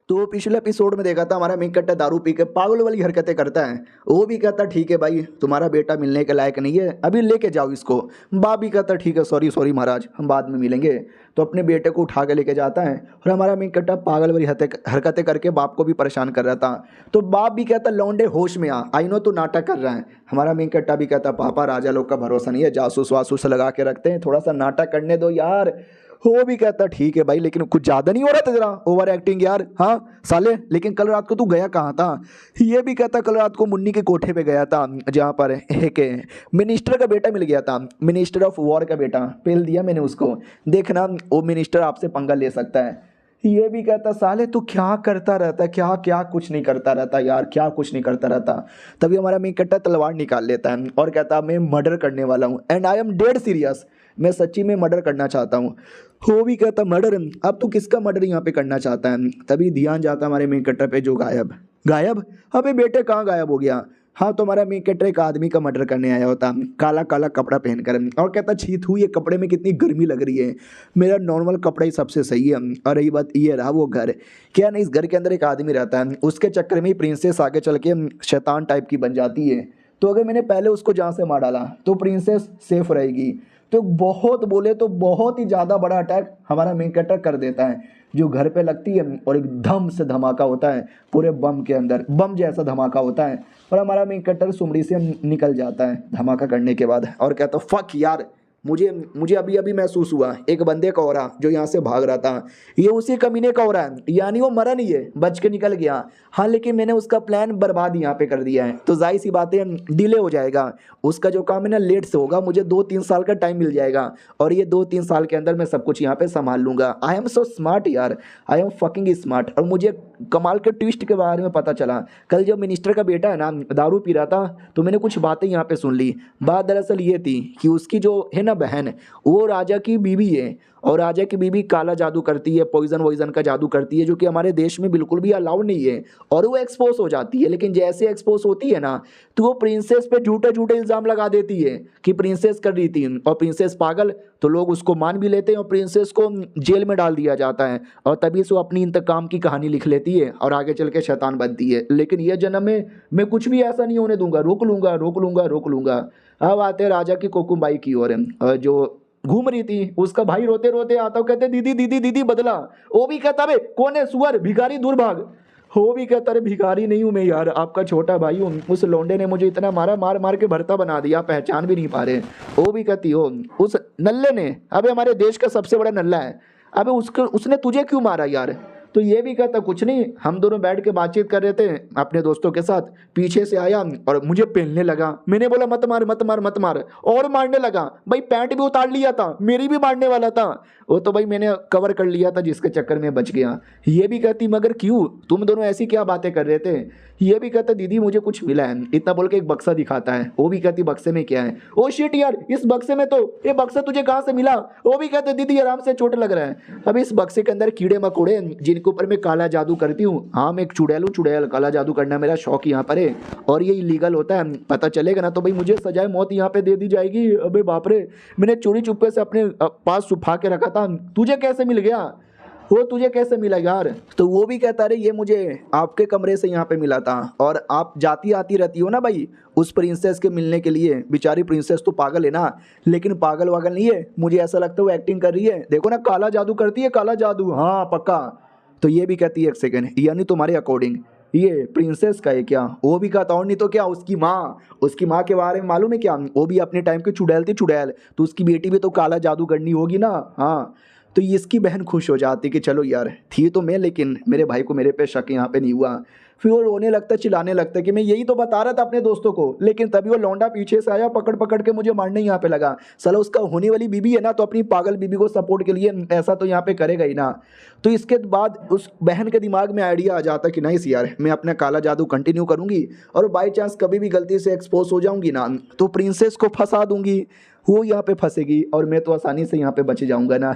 तो पिछले एपिसोड में देखा था हमारा मेन कट्टा दारू पी के पागल वाली हरकतें करता है। वो भी कहता ठीक है भाई तुम्हारा बेटा मिलने के लायक नहीं है, अभी लेके जाओ इसको। बाप भी कहता ठीक है सॉरी सॉरी महाराज हम बाद में मिलेंगे। तो अपने बेटे को उठा के लेके जाता है और हमारा मेन कट्टा पागल वाली हरकतें करके बाप को भी परेशान कर रहा था। तो बाप भी कहता लौंडे होश में आ, आई नो तू नाटक कर रहा है। हमारा मेन कट्टा भी कहता पापा राजा लोग का भरोसा नहीं है, जासूस वासूस लगा के रखते हैं, थोड़ा सा नाटक करने दो यार। वो भी कहता ठीक है भाई लेकिन कुछ ज्यादा नहीं हो रहा था जरा ओवर एक्टिंग यार। हाँ साले लेकिन कल रात को तू गया कहाँ था? ये भी कहता कल रात को मुन्नी के कोठे पे गया था जहाँ पर एक मिनिस्टर का बेटा मिल गया था, मिनिस्टर ऑफ वॉर का बेटा पेल दिया मैंने उसको। देखना वो मिनिस्टर आपसे पंगा ले सकता है। ये भी कहता साले तू क्या करता रहता है, क्या क्या कुछ नहीं करता रहता यार, क्या कुछ नहीं करता रहता। तभी हमारा मेन कट्टा तलवार निकाल लेता है और कहता मैं मर्डर करने वाला हूँ and I am dead serious, मैं सच्ची में मर्डर करना चाहता हूँ। वो भी कहता मर्डर, अब तू किसका मर्डर यहाँ पे करना चाहता है? तभी ध्यान जाता हमारे मेन कट्टर पे जो गायब गायब, अबे बेटे कहाँ गायब हो गया? हाँ तो हमारा मेन कट्टर एक आदमी का मर्डर करने आया होता, काला काला कपड़ा पहनकर, और कहता छी थू ये कपड़े में कितनी गर्मी लग रही है, मेरा नॉर्मल कपड़ा ही सबसे सही है। और रही बात ये रहा वो घर, क्या नहीं इस घर के अंदर एक आदमी रहता है, उसके चक्कर में ही प्रिंसेस आगे चल के शैतान टाइप की बन जाती है। तो अगर मैंने पहले उसको जहाँ से मार डाला तो प्रिंसेस सेफ रहेगी। तो बहुत बोले तो बहुत ही ज़्यादा बड़ा अटैक हमारा मेन कैरेक्टर कर देता है जो घर पे लगती है और एक धम से धमाका होता है, पूरे बम के अंदर बम जैसा धमाका होता है और हमारा मेन कैरेक्टर सुमड़ी से निकल जाता है धमाका करने के बाद और कहता फक यार मुझे मुझे अभी अभी महसूस हुआ एक बंदे का हो रहा जो यहाँ से भाग रहा था ये उसी कमीने का हो रहा है, यानी वो मरा नहीं है बच के निकल गया। हाँ लेकिन मैंने उसका प्लान बर्बाद यहाँ पे कर दिया है तो जाहिर सी बात है डिले हो जाएगा, उसका जो काम है ना लेट से होगा, मुझे 2-3 साल का टाइम मिल जाएगा और ये 2-3 साल के अंदर मैं सब कुछ यहाँ पे संभाल लूँगा। आई एम सो स्मार्ट यार, आई एम फकिंग स्मार्ट। और मुझे कमाल के ट्विस्ट के बारे में पता चला, कल जब मिनिस्टर का बेटा है ना दारू पी रहा था तो मैंने कुछ बातें यहाँ पे सुन ली। बात दरअसल ये थी कि उसकी जो है ना बहन वो राजा की बीवी है और राजा की बीवी काला जादू करती है, पॉइजन वॉइजन का जादू करती है जो कि हमारे देश में बिल्कुल भी अलाउड नहीं है और वो एक्सपोज हो जाती है। लेकिन जैसे एक्सपोज होती है ना तो वो प्रिंसेस पे झूठे झूठे इल्ज़ाम लगा देती है कि प्रिंसेस कर रही थी और प्रिंसेस पागल, तो लोग उसको मान भी लेते हैं और प्रिंसेस को जेल में डाल दिया जाता है और तभी से वो अपनी इंतकाम की कहानी लिख लेती है और आगे चल के शैतान बनती है। लेकिन ये जन्म में मैं कुछ भी ऐसा नहीं होने दूंगा, रोक लूंगा रोक लूंगा रोक लूंगा। अब आते हैं राजा की कोकुबाई की ओर जो घूम रही थी, उसका भाई रोते रोते आता कहते दीदी दीदी दीदी बदला। वो भी कहता बे कौन है सुअर भिखारी दूर भाग। वो भी कहता अरे भिखारी नहीं हूँ मैं यार, आपका छोटा भाई हूँ, उस लोंडे ने मुझे इतना मारा मार मार के भरता बना दिया, पहचान भी नहीं पा रहे। वो भी कहती हो उस नल्ले ने, अबे हमारे देश का सबसे बड़ा नल्ला है, अबे उसको उसने तुझे क्यों मारा यार? तो ये भी कहता कुछ नहीं, हम दोनों बैठ के बातचीत कर रहे थे अपने दोस्तों के साथ, पीछे से आया और मुझे पेलने लगा, मैंने बोला मत मार मत मार मत मार और मारने लगा। भाई पैंट भी उतार लिया था, मेरी भी मारने वाला था, वो तो भाई मैंने कवर कर लिया था जिसके चक्कर में बच गया। ये भी कहती मगर क्यों, तुम दोनों ऐसी क्या बातें कर रहे थे? ये भी कहता दीदी मुझे कुछ मिला है, इतना बोल के एक बक्सा दिखाता है। वो भी कहती बक्से में क्या है? ओ शिट यार इस बक्से में तो, ये बक्सा तुझे कहाँ से मिला? वो भी कहते दीदी आराम से, चोट लग रहा है। अब इस बक्से के अंदर कीड़े मकोड़े जिनके ऊपर मैं काला जादू करती हूँ। हाँ मैं एक चुड़ैल हूँ, चुड़ैल काला जादू करना मेरा शौक यहाँ पर है और ये इलीगल होता है, पता चलेगा ना तो भाई मुझे सजाए मौत यहाँ पे दे दी जाएगी। अबे बाप रे, मैंने चोरी चुप्पे से अपने पास छुपा के रखा था, तुझे कैसे मिल गया? वो तुझे कैसे मिला यार? तो वो भी कहता रहे ये मुझे आपके कमरे से यहाँ पे मिला था और आप जाती आती रहती हो ना भाई उस प्रिंसेस के मिलने के लिए। बेचारी प्रिंसेस तो पागल है ना, लेकिन पागल वागल नहीं है, मुझे ऐसा लगता है वो एक्टिंग कर रही है, देखो ना काला जादू करती है, काला जादू हाँ पक्का। तो ये भी कहती है एक सेकेंड, यानी तुम्हारे अकॉर्डिंग ये प्रिंसेस का है क्या? वो भी कहता और नहीं तो क्या उसकी माँ के बारे में मालूम है क्या? वो भी अपने टाइम की चुड़ैल थी चुड़ैल, तो उसकी बेटी भी तो काला जादू करनी होगी ना। हाँ तो इसकी बहन खुश हो जाती कि चलो यार थी तो मैं, लेकिन मेरे भाई को मेरे पे शक यहाँ पे नहीं हुआ। फिर वो रोने लगता चिल्लाने लगता कि मैं यही तो बता रहा था अपने दोस्तों को, लेकिन तभी वो लौंडा पीछे से आया पकड़ पकड़ के मुझे मारने यहाँ पे लगा। साला उसका होने वाली बीबी है ना तो अपनी पागल बीबी को सपोर्ट के लिए ऐसा तो यहाँ पे करेगा ही ना। तो इसके बाद उस बहन के दिमाग में आइडिया आ जाता कि नहीं यार मैं अपना काला जादू कंटिन्यू करूँगी और बाई चांस कभी भी गलती से एक्सपोज हो जाऊँगी ना तो प्रिंसेस को फंसा दूंगी, वो यहाँ पे फंसेगी और मैं तो आसानी से यहाँ पे बच जाऊंगा ना।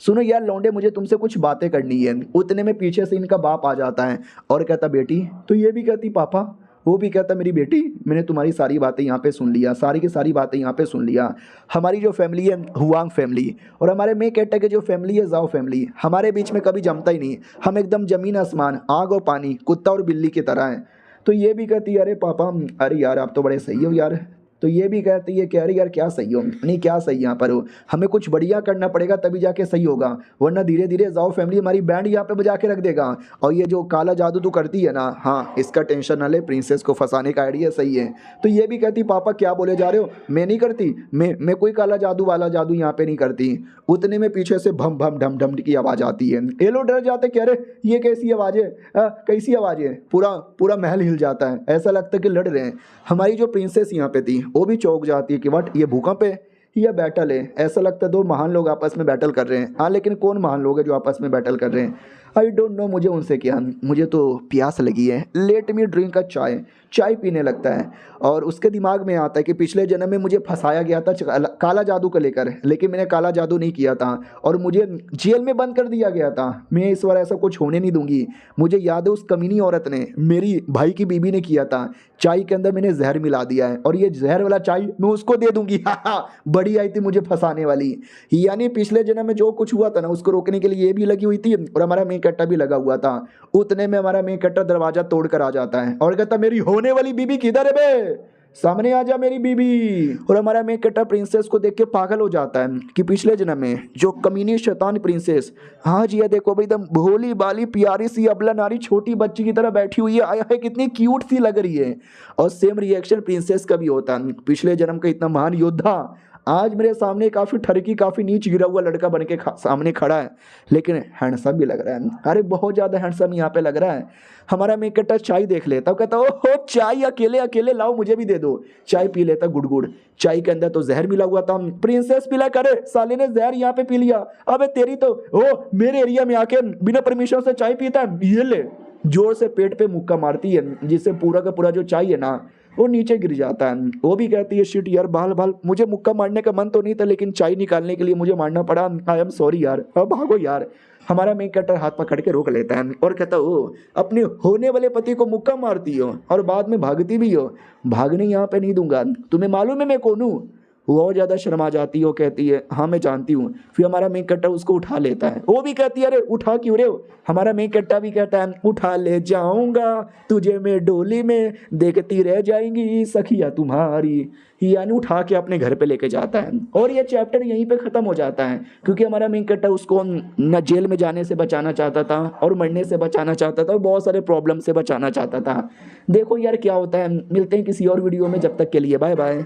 सुनो यार लौंडे मुझे तुमसे कुछ बातें करनी है। उतने में पीछे से इनका बाप आ जाता है और कहता बेटी, तो ये भी कहती पापा। वो भी कहता मेरी बेटी मैंने तुम्हारी सारी बातें यहाँ पे सुन लिया, सारी की सारी बातें यहाँ पे सुन लिया। हमारी जो फैमिली है हुआंग फैमिली और हमारे मे कहता के जो फैमिली है जाओ फैमिली, हमारे बीच में कभी जमता ही नहीं। हम एकदम जमीन आसमान, आग और पानी, कुत्ता और बिल्ली की तरह हैं। तो ये भी कहती है अरे पापा, अरे यार आप तो बड़े सही हो यार। तो ये भी कहती है कि अरे यार क्या सही हो, नहीं क्या सही यहाँ पर हो, हमें कुछ बढ़िया करना पड़ेगा तभी जाके सही होगा, वरना धीरे धीरे जाओ फैमिली हमारी बैंड यहाँ पे बजा के रख देगा। और ये जो काला जादू तू करती है ना, हाँ इसका टेंशन ना ले, प्रिंसेस को फंसाने का आइडिया सही है। तो ये भी कहती पापा क्या बोले जा रहे हो, मैं नहीं करती, मैं कोई काला जादू वाला जादू यहाँ पे नहीं करती। उतने में पीछे से भम भम ढम ढम की आवाज़ आती है। ये लोग डर जाते, कह रहे ये कैसी आवाज़ है, कैसी आवाज़ है। पूरा पूरा महल हिल जाता है, ऐसा लगता है कि लड़ रहे हैं। हमारी जो प्रिंसेस यहाँ पे थी वो भी चौंक जाती है कि व्हाट, ये भूकंप है या बैटल है। ऐसा लगता है दो महान लोग आपस में बैटल कर रहे हैं। हाँ लेकिन कौन महान लोग हैं जो आपस में बैटल कर रहे हैं, आई डोंट नो। मुझे उनसे क्या, मुझे तो प्यास लगी है, लेट मी ड्रिंक अ चाय। चाय पीने लगता है और उसके दिमाग में आता है कि पिछले जन्म में मुझे फंसाया गया था काला जादू को लेकर, लेकिन मैंने काला जादू नहीं किया था और मुझे जेल में बंद कर दिया गया था। मैं इस बार ऐसा कुछ होने नहीं दूंगी। मुझे याद है उस कमीनी औरत ने, मेरी भाई की बीबी ने किया था। चाय के अंदर मैंने जहर मिला दिया है और ये जहर वाला चाय मैं उसको दे दूंगी। बड़ी आई थी मुझे फंसाने वाली। यानी पिछले जन्म में जो कुछ हुआ था ना उसको रोकने के लिए ये भी लगी हुई थी और हमारा मेन कट्टा भी लगा हुआ था। उतने में हमारा मेन कट्टा दरवाजा तोड़ कर आ जाता है और कहता मेरी होने वाली बीबी किधर है बे, सामने आ जा मेरी बीबी। और हमारा मेन कट्टा प्रिंसेस को देख के पागल हो जाता है कि पिछले जन्म में जो कमीनी शैतान प्रिंसेस, हाँ जी ये देखो भाई एकदम भोली बाली प्यारी सी अबला नारी छोटी बच्ची की तरह बैठी हुई है, आया है कितनी क्यूट सी लग रही है। और सेम रिएक्शन प्रिंसेस का भी होता है। पिछले जन्म का इतना महान योद्धा आज मेरे सामने काफ़ी ठरकी काफ़ी नीच गिरा हुआ लड़का बन के सामने खड़ा है, लेकिन हैंडसम भी लग रहा है। अरे बहुत ज़्यादा हैंडसम यहाँ पे लग रहा है। हमारा मैं कट्टा चाय देख लेता हूँ, कहता ओहो चाय अकेले अकेले लाओ मुझे भी दे दो। चाय पी लेता गुड़ गुड़। चाय के अंदर तो जहर मिला हुआ था। प्रिंसेस पिला करे, साले ने जहर यहाँ पे पी लिया। अबे तेरी तो ओ मेरे एरिया में आके बिना परमिशन से चाय पीता है, ये ले। जोर से पेट पे मुक्का मारती है जिससे पूरा का पूरा जो चाय है ना वो नीचे गिर जाता है। वो भी कहती है शिट यार, बाल बाल मुझे मुक्का मारने का मन तो नहीं था लेकिन चाय निकालने के लिए मुझे मारना पड़ा, आई एम सॉरी यार, अब भागो यार। हमारा मेन कटर हाथ पकड़ के रोक लेता है और कहता हो अपने होने वाले पति को मुक्का मारती हो और बाद में भागती भी हो, भागने यहाँ पे नहीं दूंगा, तुम्हें मालूम है मैं कौन हूँ। वो और ज़्यादा शर्मा जाती है, वो कहती है हाँ मैं जानती हूँ। फिर हमारा मेन कट्टा उसको उठा लेता है। वो भी कहती है अरे उठा क्यों रहे हो। हमारा मेन कट्टा भी कहता है उठा ले जाऊंगा तुझे मैं डोली में, देखती रह जाएंगी सखिया तुम्हारी। यानी उठा के अपने घर पे लेके जाता है और ये चैप्टर यहीं पे ख़त्म हो जाता है क्योंकि हमारा मेन कट्टा उसको न जेल में जाने से बचाना चाहता था और मरने से बचाना चाहता था और बहुत सारे प्रॉब्लम से बचाना चाहता था। देखो यार क्या होता है। मिलते हैं किसी और वीडियो में, जब तक के लिए बाय बाय।